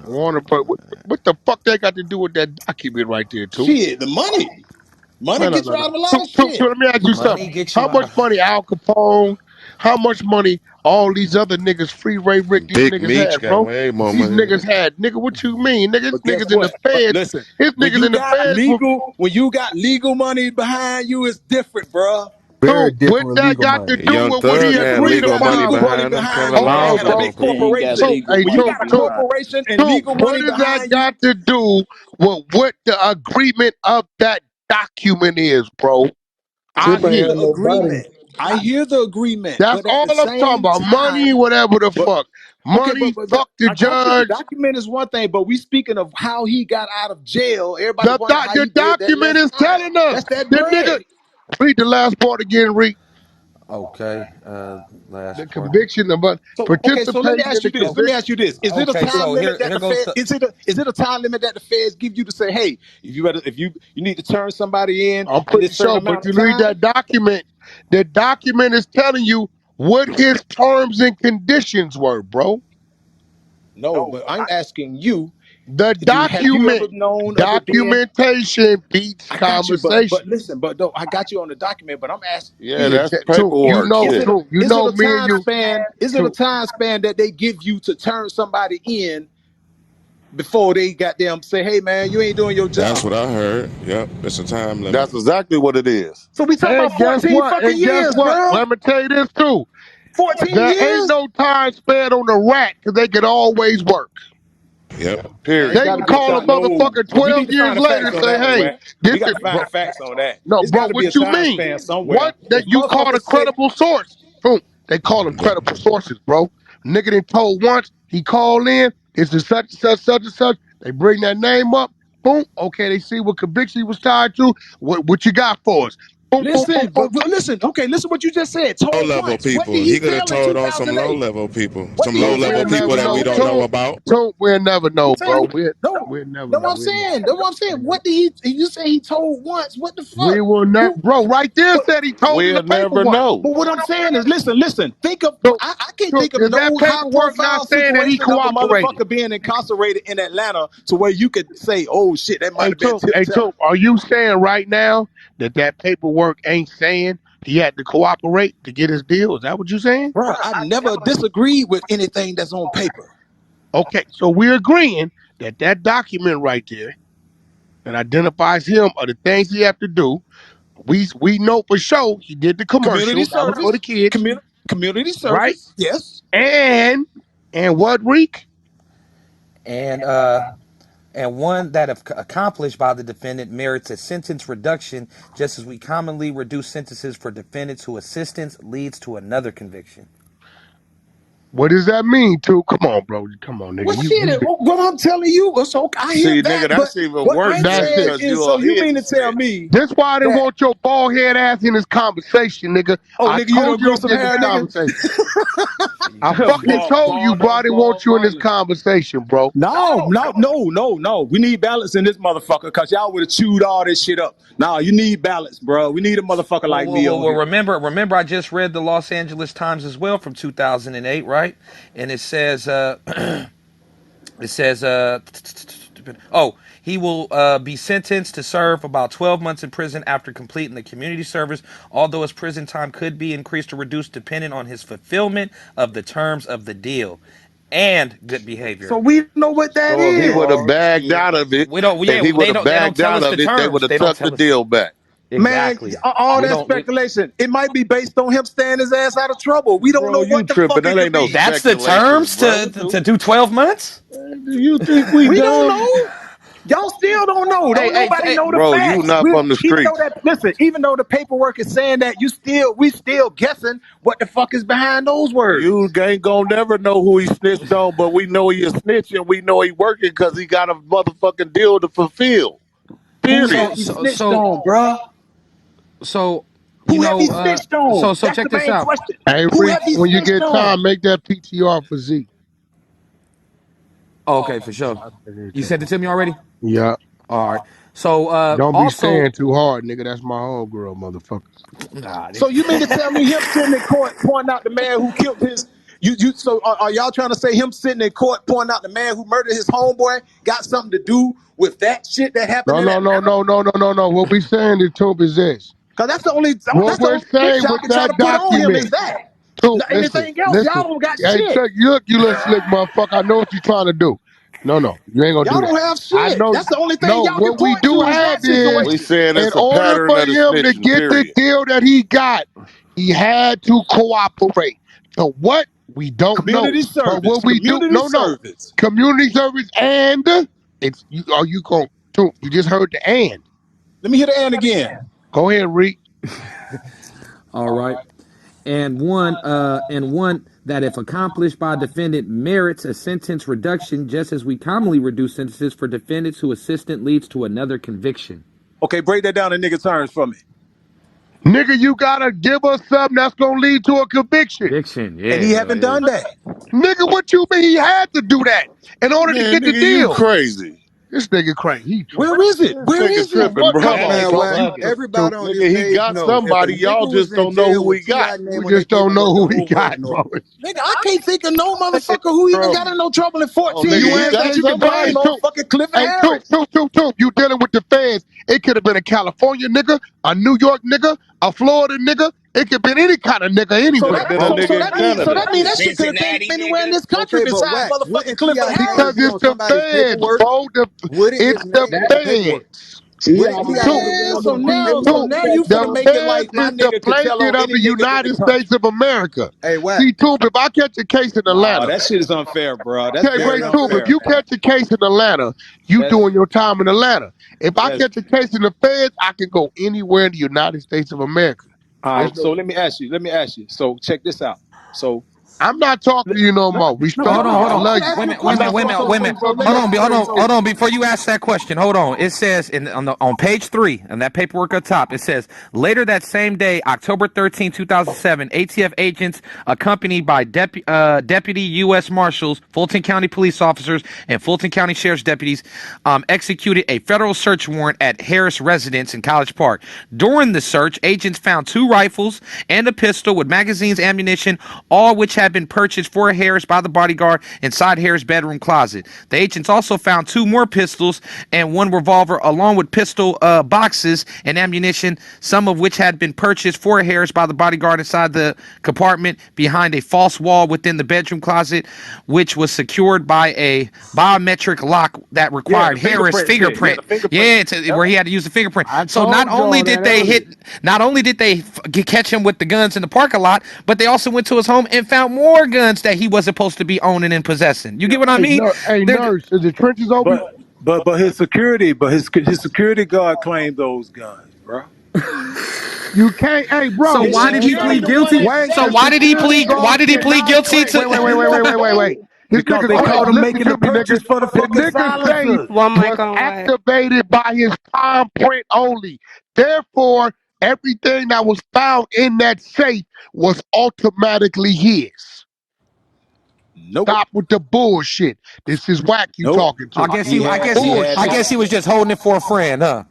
Warner. But what the fuck they got to do with that document right there, too? Shit, the money. Money No. gets you out of a lot of So shit. let me ask you something. Money gets How you out much of. money Al Capone? How much money all these other niggas, Free Ray Rick, these Big niggas Meech had, got bro? way more These money than niggas that. had, nigga. What you mean, niggas? But guess Niggas in the what? But feds. listen, His niggas in the feds. when you got legal money behind you, it's different, bruh. Very So what different with that legal got to money. do Young with what he Thug had When you agreed legal got money upon? legal money behind him. behind Kevin you Hold and Love on, at a had bro. big motherfucking He ain't money. got corporation, So, legal hey, when you money got a Toomp, behind. corporation and legal what money does that behind you, got to do with what the agreement of that document is, bro? I Tip I hear ain't hear. had the nobody. agreement. I hear the agreement, That's but at all the I'm talking same about. Money, time, whatever the but fuck. okay, Money, fuck the I got you. The judge. document is one thing, but we speaking of how he got out of jail. Everybody wonder how The he did that document less is time. telling us. That's that The nigga, bread. read the last part again, read. Okay, The last part. conviction about So okay, so let me participating in ask the you this. Let me conviction. ask you this: Is it a Okay, time so limit that here the goes Fed? the. Is it a time limit that the feds give you to say, hey, if you need to turn somebody I'm in pretty this certain sure, but amount of you read time? that document. The document is telling you what his terms and conditions were, bro. No, but I'm asking you: The Have you ever known of it being? documentation beats I got you, but conversation. listen, but no, I got you on the document. But I'm asking Yeah, Yeah, you: that's Toomp, paperwork shit. you Is it know a me and time you, span? Is it a Toomp. time span that they give you to turn somebody in before they got them say, hey man, you ain't doing your That's job. what I heard. Yep, it's a time limit. That's exactly what it is. So we talking about And guess 14 what? fucking And guess years, what? bro. Let me tell you this too. 14 There ain't years? no time spent on the rat because they can always work. Yep. Ain't They Period. got to can be a call a time. No, motherfucker no, we 12 need to years find the later facts and on say, that one, hey, Wack. this We got is, to find bro. the facts on that. No, It's got bro, to be what a you time mean? span somewhere. What? That If you call a motherfuckers say, credible source. Boom. They call them credible sources, bro. Nigga done told once, he called in, this is such and such, such and such. They bring that name up. Boom. Okay, they see what conviction he was tied to. What you got for us? Boom, boom, boom, listen, boom. but listen, okay, listen what you just said. Low Told level once. What did people. he He could have tell in told on some low 2008? level people. What Some did low he Toom, tell level we'll in people never that we know. don't know 2008? about. Toom, we'll never know, bro. Saying no, We'll never know know. what I'm saying. That's what I'm saying. What did he? You say he told once. What the We fuck? will never, Who? bro. Right there What? said he told in the We'll never paperwork. know. But what I'm saying is, listen. Think of So, I can't so think of is that no high paperwork not profile saying that he situation of a cooperated? motherfucker being incarcerated in Atlanta to where you could say, oh shit, that might have been Tip Hey, telling. Toom, are you saying right now that that paperwork ain't saying he had to cooperate to get his deal? Is that what you saying? Bro, I never disagreed with anything that's on paper. Okay, so we're agreeing that that document right there that identifies him or the things he have to do. We know for sure he did the Community commercial. That was for the service, kids, community right? service, yes. And what, Reek? And one that if accomplished by the defendant merits a sentence reduction, just as we commonly reduce sentences for defendants whose assistance leads to another conviction. What does that mean, too? Come on, bro. Come on, nigga. Well, shit, You what I'm telling you, so I hear See, that, nigga, but that's even what worse I'm that's then, saying it. cause is, you so a you hidden mean to tell snitch. me That's why I didn't that, want your bald head ass in this conversation, nigga. oh, I nigga, you told don't you grew don't some get in this hair, nigga? conversation. I fucking told you, bro. I didn't want you in this conversation, bro. No. We need balance in this motherfucker because y'all would have chewed all this shit up. Nah, you need balance, bro. We need a motherfucker like me on here. Remember, I just read the Los Angeles Times as well from 2008, right? And it says, it says, oh, he will be sentenced to serve about 12 months in prison after completing the community service, although his prison time could be increased or reduced depending on his fulfillment of the terms of the deal and good So behavior. we know what that So if he would have is. Oh bagged shit. out of it, We don't, if yeah, he would have they don't bagged tell out us the of it, they would terms. have They don't tucked the tell us deal back. Man, exactly. all We that don't. speculation, it might be based on him staying his ass out of trouble. We don't Bro, know you what the tripping. fuck it That could ain't no be. That's the speculations, terms bro. What to the do 12 months. do you think we We don't dumb? know. Y'all still don't know. Hey, Don't hey, nobody hey, know the Bro, you facts. not from the streets. Even though the paperwork is saying that, we still guessing what the fuck is behind those You words. ain't gonna never know who he snitched on, but we know he a snitch and we know he working because he got a motherfucking deal to fulfill. Who Period. have so he so snitched so on, bruh? so you Who have he know snitched on? so That's check the this main out. question. Hey, Who Reek, have he when you snitched get on? time, make that PTR for Z. Oh, okay, for sure. I'll send it You to sent it to me already. Yeah. All right. So Don't be also, staying too hard, nigga. That's my homegirl, motherfuckers. nah, So you mean to tell me him sitting in court pointing out the man who killed his so are y'all trying to say him sitting in court pointing out the man who murdered his homeboy got something to do with that shit that happened No, in no, no, Atlanta? no, no, no, no, no. What we saying to Toomp is this. Cause What that's the we're only fix saying y'all with can try to that put on him document. is that. Toomp, Now, listen, anything else, y'all listen. don't got Hey, shit. check, you little slick motherfucker. I know what you're trying to do. No, no, you ain't gonna Y'all do that. don't have I shit. know. That's the only thing No, y'all can what we point do to is have that is, We situation. saying in it's a order pattern for of the him to snitching, get the period. deal that he got, he had to cooperate. So what? We don't know. Community But service. what we do, Community no. service. Community service and it's you. Are you going to? You just heard the and. Let me hear the end again. Go ahead, Reek. all right. And one that if accomplished by a defendant merits a sentence reduction, just as we commonly reduce sentences for defendants whose assistant leads to another conviction. Okay, break that down in nigga terms for me. Nigga, you gotta give us something that's gonna lead to a conviction. Conviction, And yeah, he yeah, haven't yeah. done that. Nigga, what you mean he had to do that in order to Man, get the nigga, you deal? crazy. This nigga crazy. He Where tripping. is it? This Where nigga is it? tripping, What? bro. Come Hey on, man, bro. Wack, You Bugging. too. everybody on this Nigga, he stage got know if a somebody. Y'all nigga was just in don't know jail who with he got. T.I. name We on their just don't know paperwork, the who he whole world got, know. bro. Nigga, I can't think of no motherfucker who even got in Trouble. no trouble in Oh, 14 nigga, You he years ain't got that that. you can But blame hey, somebody. on Toomp. fucking Clifford Hey, Toomp, Harris. Toomp, Toomp, Toomp. You dealing with the feds. It could have been a California nigga, a New York nigga, a Florida nigga. It could be any kind of nigga So Could anywhere, have that been a bro. so nigga in that means Canada. that shit could have came Cincinnati anywhere in nigga. this country Okay, but besides Wack, motherfucking wouldn't Clifford Ti Because be it's on Harris. the somebody's feds, paperwork? bro. Wouldn't It's his the name be on the paperwork? feds. Wouldn't See, Ti so be the one so on the now paperwork? you finna The make it feds like my is the nigga could tell blanket on of any the nigga in the United country. States of America. Hey, Wack. See, Toomp, if I catch a case in Oh, Atlanta, that shit is unfair, bro. That's okay, very wait, Toomp, if unfair, you man. catch a case in Atlanta, you That's doing your time in Atlanta. If I that's catch a case in the feds, I can go anywhere in the United States of America. all There's right. no, So let me ask you. So check this out. So I'm not talking to you no more. no, Hold no, on, Respectfully, hold I on. love I'm you. Wait a asking a minute, wait a I'm question. minute, not wait a talking minute, to wait a you, minute. So brother. let me Hold Listen, on, ask. hold So on, so hold on. Before you ask that question, hold on. It says on on page 3 on that paperwork up top, it says later that same day, October 13, 2007, ATF agents accompanied by deputy U.S. Marshals, Fulton County police officers, and Fulton County Sheriff's deputies executed a federal search warrant at Harris residence in College Park. During the search, agents found 2 rifles and a pistol with magazines, ammunition, all which had been purchased for Harris by the bodyguard inside Harris' bedroom closet. The agents also found 2 more pistols and 1 revolver, along with pistol boxes and ammunition, some of which had been purchased for Harris by the bodyguard inside the compartment behind a false wall within the bedroom closet, which was secured by a biometric lock that yeah, required the Harris' fingerprint shit. Yeah, fingerprint. the fingerprint. Yeah, Yep. where he had to use the fingerprint. I So not told only y'all did that they earlier. catch him with the guns in the parking lot, but they also went to his home and found more guns that he wasn't supposed to be owning and possessing. You get what I Hey, mean? hey, They're nurse, is the trenches open? But his security guard claimed those guns, bro. You can't. Hey, so bro. The why did he security plead the one guilty? that Wait, So the set why him did he up. security plead? Why guard did he plead cannot guilty wait. to? Wait. This Because nigga they say, caught him listen making the to me, nigga. purchase for the The fucking nigga say silencers. One mic was on Wack. activated by his palm print only. Therefore, everything that was found in that safe was automatically his. Nope. Stop with the bullshit. This is Wack you Nope. talking I to. guess He he. I had guess he he. had I Bullshit. his guess he was just holding it for a friend, huh?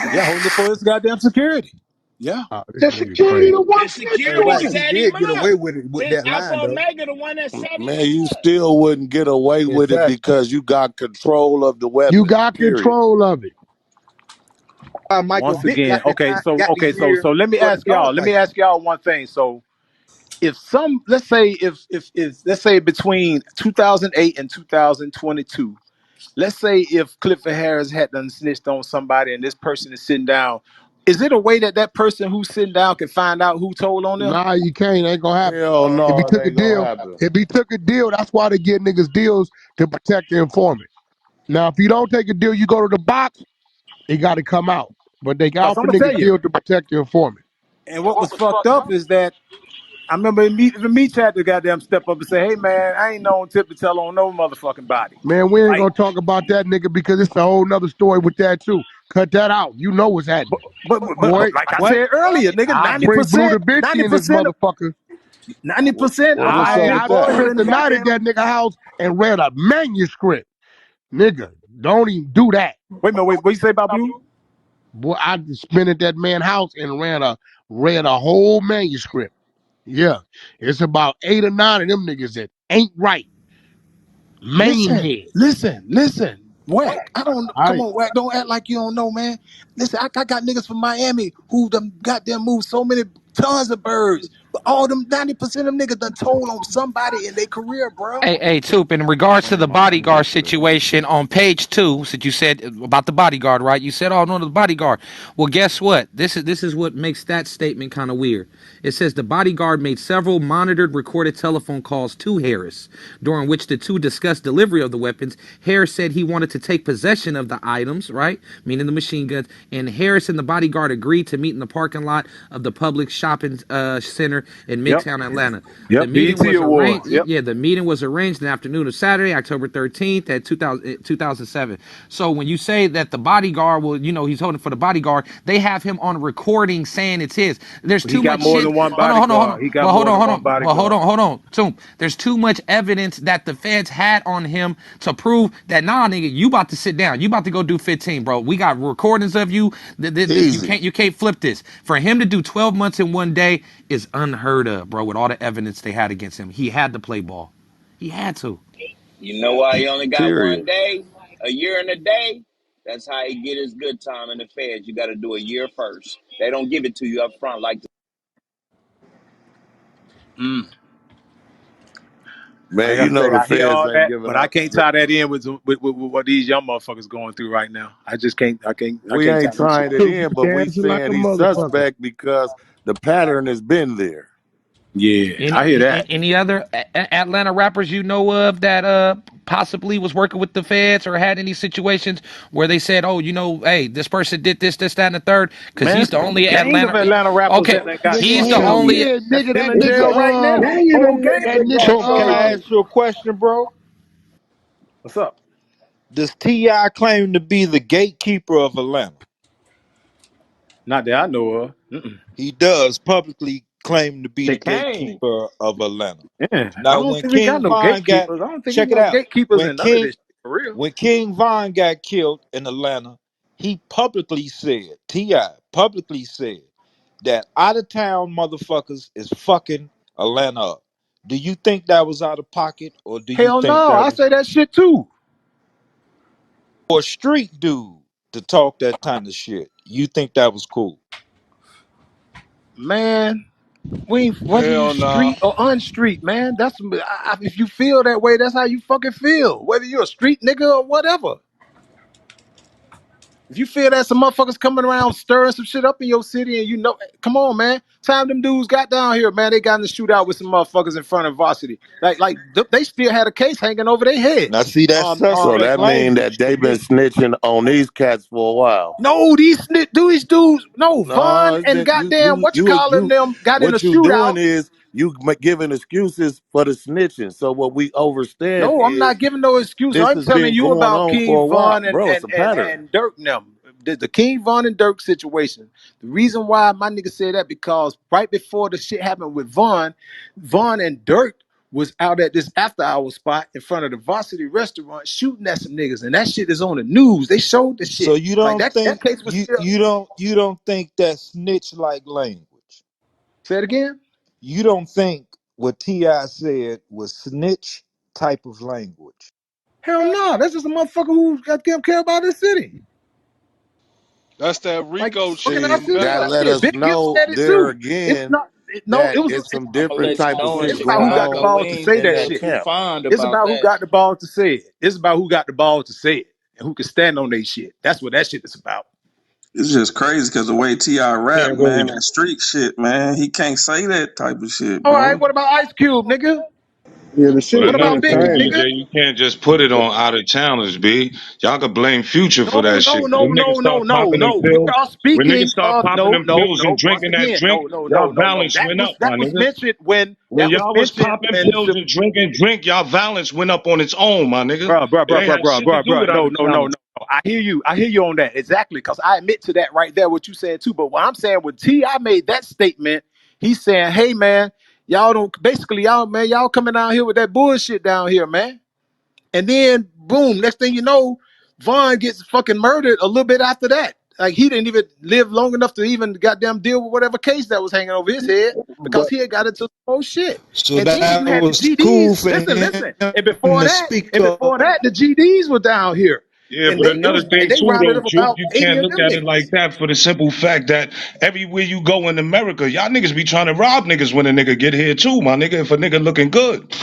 yeah, holding it for his goddamn security. Yeah. Oh, this The nigga security crazy. the one The Hey, snitching security Wack, on he him. set him did get up. away with His that Alpha line though. Omega, the one that set him Man, you up. still wouldn't get away with it Exactly. because you got control of the You weapon. got Period. control of it. Michael Once Vick again, got the year so let me for the ask y'all. Let me dogfight. ask y'all one thing. So if some let's say if let's say between 2008 and 2022, let's say if Clifford Harris had done snitched on somebody and this person is sitting down, is it a way that that person who's sitting down can find out who told on them? Nah, you can't. Ain't gonna happen. Hell If he no, it took a ain't gonna deal, happen. that's why they get niggas deals to protect the informant. Now, if you don't take a deal, you go to the box, it got to come out. But they can Because offer I'm gonna tell niggas you, deal to protect the informant. and what was fucked up is that I remember even me had to goddamn step up and say, "Hey man, I ain't no tip to tell on no motherfucking body." Man, we ain't Like, gonna talk about that nigga because it's a whole nother story with that too. Cut that out. You know what's but happening. but Boy, like I what? said earlier, nigga, I ninety bring Blue Da percent, Vinci ninety in this percent of motherfucker. 90% What's of up with I that? niggas spent in the the night at goddamn. that nigga house and read a manuscript. Nigga, don't even do that. Wait a minute, wait, what you say about Blue? Boy, I just spent at that man's house and read a whole manuscript. Yeah. It's about 8 or 9 of them niggas that ain't right. Main Listen, heads. listen. Wack. I don't All come right. on, Wack. Don't act like you don't know, man. Listen, I got niggas from Miami who done goddamn moved so many tons of birds. But all them 90% of them niggas done told on somebody in their career, bro. Hey, Toop, in regards to Oh the my bodyguard goodness. situation on page 2, since you said about the bodyguard, right? You said, "Oh no, the bodyguard." Well, guess what? This is what makes that statement kind of weird. It says the bodyguard made several monitored, recorded telephone calls to Harris, during which the two discussed delivery of the weapons. Harris said he wanted to take possession of the items, right, meaning the machine guns, and Harris and the bodyguard agreed to meet in the parking lot of the public shopping center in Yep. Midtown Atlanta. The Yep. meeting BET was Awards. arranged. Yep. Yeah, the meeting was arranged in the afternoon of Saturday, October 13th at 2007. So when you say that the bodyguard will, he's holding for the bodyguard, they have him on recording saying it's his. There's He too got much more shit. than one Hold on. bodyguard. He got Well, hold more on, than hold one on. Well, bodyguard. hold on. Toom, there's too much evidence that the feds had on him to prove that, nah, nigga, you about to sit down. You about to go do 15, bro. We got recordings of you. You Easy. can't flip this. For him to do 12 months in one day is unheard of, bro, with all the evidence they had against him. He had to play ball. He had to. You know why he only got Period. 1 day? A year and a day? That's how he get his good time in the feds. You got to do a year first. They don't give it to you up front like Mm. Man, Like I you know say, the I hear feds all ain't that, giving but I up. can't tie that in with what these young motherfuckers going through right now. I just can't. I We can't tie ain't that shit. tying it Took in, but we gas like saying a he's motherfucker. suspect because the pattern has been there. Yeah, I hear that. Any other Atlanta rappers you know of that possibly was working with the feds or had any situations where they said, oh, you know, hey, this person did this, this, that, and the third? Because Man, he's the only gangs of Atlanta. Atlanta rappers Okay, that got Nigga, he's fucked the hell up. only. yeah, That's nigga. still That in jail right now. nigga, Dang, Whole gang that been got nigga, Toomp, fucked can up. I ask you a question, bro? What's up? Does T.I. claim to be the gatekeeper of Atlanta? Not that I know of. He does publicly claim to be They the came. gatekeeper of Atlanta. Yeah, I Now, don't when think we got King no Von got, gatekeepers. I don't think we check it no out. gatekeepers When in none of this King, shit for real. when King Von got killed in Atlanta, he publicly said, T.I. publicly said that out of town motherfuckers is fucking Atlanta up. Do you think that was out of pocket, or do you Hell think no, that I was say that shit too. for a street dude to talk that kind of shit? You think that was cool? Man, we ain't, whether you Hell nah. street or unstreet, man. If you feel that way, that's how you fucking feel. Whether you're a street nigga or whatever. If you feel that some motherfuckers coming around stirring some shit up in your city and you know, come on, man. Time them dudes got down here, man. They got in the shootout with some motherfuckers in front of varsity. They still had a case hanging over their Now, heads. see, that's So suspect that mean language that they to been me. snitching on these cats for a while. No, these dudes, no, Vaughn No, and that goddamn what you call them got in a what you doing shootout. is giving excuses for the snitching. So what we overstand No, I'm not is giving no excuse. this I'm has telling been you going about on King for a while, Von bro. It's a pattern. and Dirk and them. The King Von and Dirk situation. The reason why my nigga said that because right before the shit happened with Von and Dirk was out at this after hour spot in front of the Varsity restaurant shooting at some niggas, and that shit is on the news. They showed the So shit. you Like don't that think case was still. you don't think that snitch like language? Say it again. You don't think what T.I. said was snitch type of language? Hell no, that's just a motherfucker who got them care about his city. That's that Like Rico fucking shit. I You See, see, that better. let shit. us Big Gip know said it there too. It's again not. No, that it was. it's some I'm gonna different let you type of know It's shit it's about who going I got the know on we balls to ain't say in been that that that shit. too camp. fond It's about about who that. got the balls to say it. It's about who got the balls to say it and who can stand on their shit. That's what that shit is about. It's just crazy because the way Ti rap, Can't man, really. that street shit, man, he can't say that type of shit, All right, bro. what about Ice Cube, nigga? Yeah, the But shit What was about another Biggie, thing, entertaining. nigga? DJ, you can't just put it on out of towners, B. Y'all could blame Future No, for that no, shit. no, When no, niggas no, start no, popping them no. We pills, are when niggas speaking start of popping no, them no, pills and no. Once drinking that again, drink, no, no, no, y'all no, no. balance went up, That my was nigga. mentioned when When y'all was popping when pills and drinking drink, y'all balance went up on its own, my nigga. It ain't had shit to do with out No, of no, no, towners. no. I hear you. I hear you on that exactly because I admit to that right there. What you said too. But what I'm saying when T.I. made that statement, he's saying, "Hey man, y'all don't basically y'all man y'all coming down here with that bullshit down here, man." And then boom, next thing you know, Vaughn gets fucking murdered a little bit after that. Like he didn't even live long enough to even goddamn deal with whatever case that was hanging over his head because But he had got into some whole shit. so And then that you had the was cool GDs. for Listen, him listen. to speak And up. before that, the GDs were down here. Yeah, And but another thing they too, rounded though, up Juke, about you 80 can't of look them at it like niggas. that for the simple fact that everywhere you go in America, y'all niggas be trying to rob niggas when a nigga get here too, my nigga. If a nigga looking good,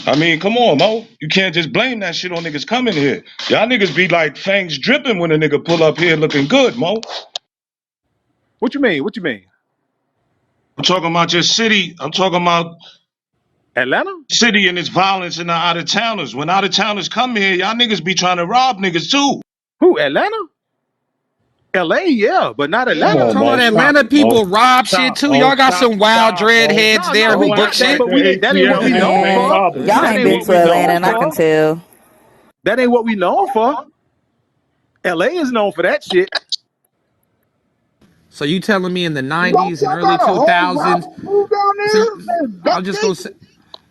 I mean, come on, Mo. You can't just blame that shit on niggas coming here. Y'all niggas be like fangs dripping when a nigga pull up here looking good, Mo. What you mean? What you mean? I'm talking about your city. I'm talking about Atlanta? city and its violence in the out of towners. When out of towners come here, y'all niggas be trying to rob niggas too. Who? Atlanta? LA, yeah, but not Come I'm Atlanta. on, talking Mo. about Stop Atlanta it, Mo. people rob shit Stop, too. Mo. Y'all got Stop, some wild stop, Mo. dreadheads No, there no, who we Don't book act got that, like shit. but the that ain't what ATL we niggas known ain't for. Man, robbing. y'all That ain't ain't been what to we Atlanta, known and I can for. tell. That ain't what we known for. LA is known for that shit. So you telling me in the Don't 90s and y'all early got a whole 2000s? rival crew down So there? Man, duck I'm just gonna tape. say.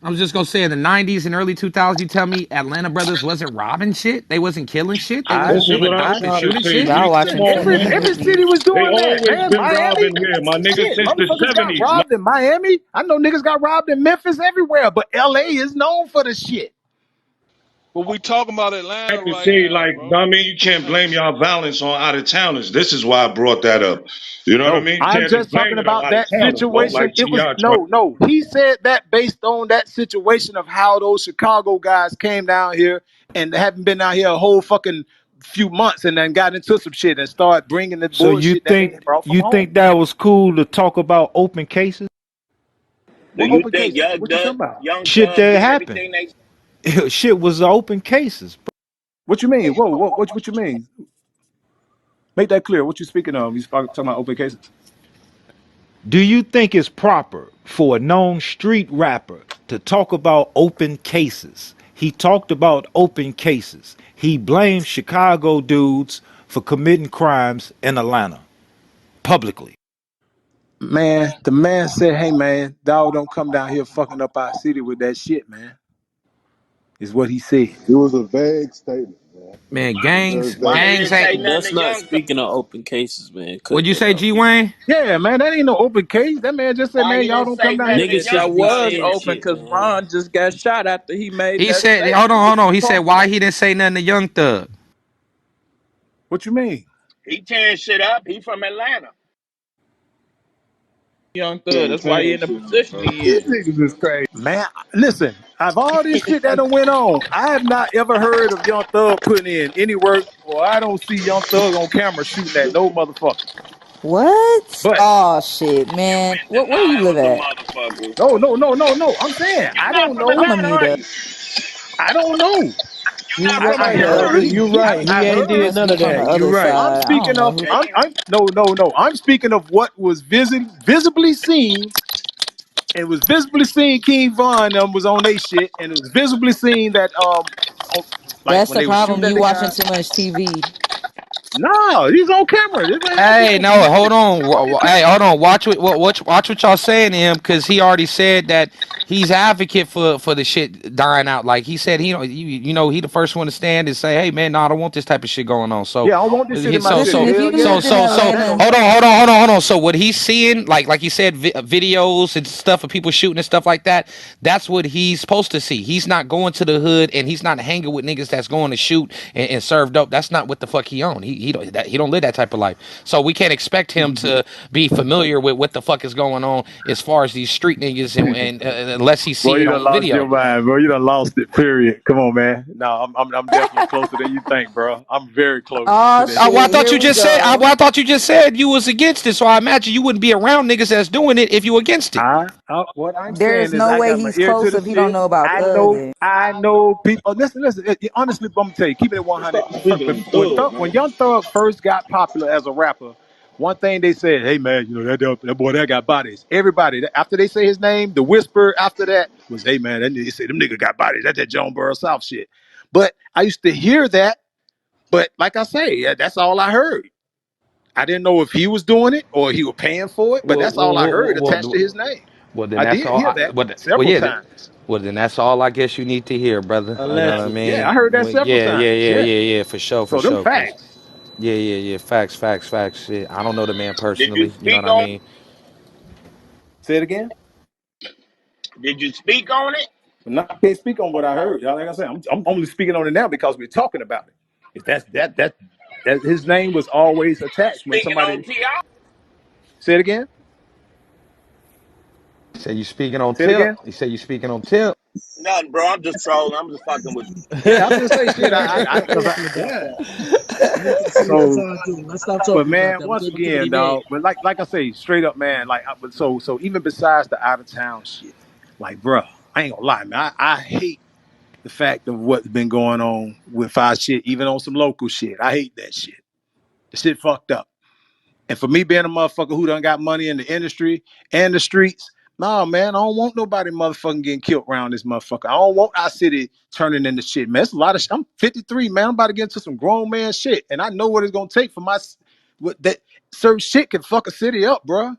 I'm just gonna say in the 90s and early 2000s, you tell me Atlanta brothers wasn't robbing shit, they wasn't killing shit, they I This wasn't is selling what I'm dope and trying to shooting say, shit. Y'all B. Come watching too on, many man. every city movies. was They doing that, always man. been Miami, robbing here, my nigga, shit, since the motherfuckers got 70s. robbed in Miami. I know niggas got robbed in Memphis everywhere, but LA is known for the shit. But we talking about I Atlanta can right see, now, like, bro. I mean, you can't blame y'all violence on out of towners. This is why I brought that up. You know what I No, mean? You I'm can't just just blame talking it on about out of that towners, bro. situation. Like It was T.I. trying. no. He said that based on that situation of how those Chicago guys came down here and haven't been out here a whole fucking few months and then got into some shit and started bringing the So bullshit that they brought from you home. think that was cool to talk about open cases? Do What you open think cases? What you talking about? Young Shit Thug that did happened. everything they? Shit was open cases. What you mean? Whoa, what you mean? Make that clear. What you speaking of? You talking about open cases? Do you think it's proper for a known street rapper to talk about open cases? He talked about open cases. He blamed Chicago dudes for committing crimes in Atlanta publicly. Man, the man said, "Hey man, dog, don't come down here fucking up our city with that shit, man." Is what he said. It was a vague statement, man. Man, It was very Why vague. he gangs didn't say ain't. nothing That's to not Young Thug? speaking of open cases, man. What'd Cut you that say, out. G Wayne? Yeah, man, that ain't no open case. That man just said, Why "Man, he y'all didn't don't say come down here nothing with to that Niggas shit." just that Young be Thug saying then? shit, because man. Ron just got shot after he made He that said, statement. hold What on. you He said, talking why about? he didn't say nothing to Young Thug? What you mean? He tearing shit up. He from Atlanta. Young Thug. Saying That's why he in the shit, position bro. he These in. niggas is crazy. Man, listen, of all this shit that done went on, I have not ever heard of Young Thug putting in any work, or I don't see Young Thug on camera shooting at no motherfucker. What? But Oh shit, You man. been Where you denied live was a at? motherfucker. no. I'm saying You I not don't from know. I'ma Atlanta, mute are up. you? I don't know. You You not I, from I right, Atlanta, brother. are heard. you? You right. He I ain't He heard. did must none be of from the that. other You right. I'm side. I don't speaking know of. who. Then you I'm no. I'm speaking of what was visibly seen. It was visibly seen King Von was on they shit, and it was visibly seen that like That's when the they were problem. shooting at You the watching guy. too much TV. No, he's on camera. This man ain't Hey, on no, TV. hold on. What you Hey, talking hold about? on. Watch what y'all saying to him, because he already said that he's advocate for the shit dying out. Like he said, he you know he the first one to stand and say, hey man, no, I don't want this type of shit going on. So, Yeah, I don't want this shit in my so Listen, city. so if you Hell yeah, lived in I stand Atlanta, on that. hold on. So what he's seeing, like he said, videos and stuff of people shooting and stuff like that. That's what he's supposed to see. He's not going to the hood and he's not hanging with niggas that's going to shoot and serve dope. That's not what the fuck he on. He don't live that type of life. So we can't expect him to be familiar with what the fuck is going on as far as these street niggas and unless he Boy, see it you done on lost your video. mind, bro. You done lost it. Period. Come on, man. No, I'm definitely closer than you think, bro. I'm very close to oh that Well, I shit, shit. thought here you we just said. go. I thought you just said you was against it. So I imagine you wouldn't be around niggas that's doing it if you against it. What I'm There saying is is no I way got my he's ear to close the if he don't shit. know about thugging. I know people. Listen. Honestly, I'm gonna tell you, keeping it 100. Stop speaking on Thug, When man. Young Thug first got popular as a rapper, one thing they said, "Hey man, you know that boy that got bodies." Everybody after they say his name, the whisper after that was, "Hey man, they say them nigga got bodies." That's that Joan Burrow South shit. But I used to hear that. But like I say, yeah, that's all I heard. I didn't know if he was doing it or he was paying for it, but Well, that's well, all I well, heard well, attached to well, his name. well then I that's did all. hear that Well, several yeah. times. Well, then that's all I guess you need to hear, brother. You know what I Allegedly. Yeah, I mean? heard that Well, several times. Yeah. yeah, for sure, So them Cause facts. yeah. Facts. Shit, I don't know the man did you personally. You know what speak I on? mean? Say it again. Did you speak on it? I can't speak on what I heard. Y'all, like I said, I'm only speaking on it now because we're talking about it. If that his name was always attached when Speaking on somebody Ti? say it again. He said you speaking on Say it tip. again. He said you speaking on tip. Nothing, bro. I'm just trolling. I'm just fucking with you. Yeah, I'm just saying shit. Yeah. So, but man, once again, dog. But like I say, straight up, man. But so even besides the out of town shit, like, bruh, I ain't gonna lie, man. I hate the fact of what's been going on with our shit, even on some local shit. I hate that shit. The shit fucked up. And for me being a motherfucker who done got money in the industry and the streets, nah, man, I don't want nobody motherfucking getting killed around this motherfucker. I don't want our city turning into shit, man. It's a lot of shit. I'm 53, man. I'm about to get into some grown man shit. And I know what it's gonna take for what that certain shit can fuck a city up, bruh.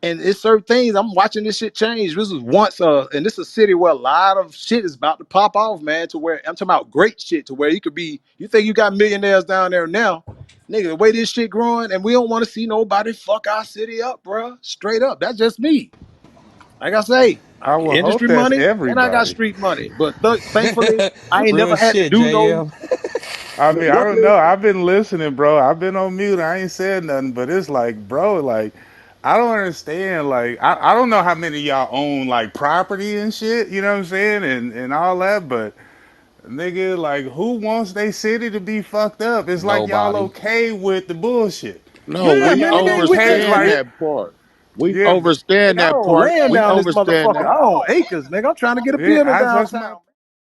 And it's certain things I'm watching this shit change. This was once and this is a city where a lot of shit is about to pop off, man. To where I'm talking about great shit, to where you could be. You think you got millionaires down there now, nigga? The way this shit growing, and we don't want to see nobody fuck our city up, bro. Straight up, that's just me. Like I say. I will hope industry that's money and I got everybody. street money. But thankfully, I ain't Real never had to shit, do no. JM. I mean, I don't Luckily, know. I've been listening, bro. I've been on mute. I ain't said nothing, but it's like, bro, like, I don't understand. Like, I don't know how many of y'all own like property and shit. You know what I'm saying, and all that. But nigga, like, who wants their city to be fucked up? It's like y'all Nobody. okay with the bullshit. No, Yeah, we man, nigga ain't with that. overstand Like, that part. We yeah, overstand nigga, I that own part. land We down this understand motherfucker. that. I own acres, nigga. I'm trying to get a yeah. building That's my downtown.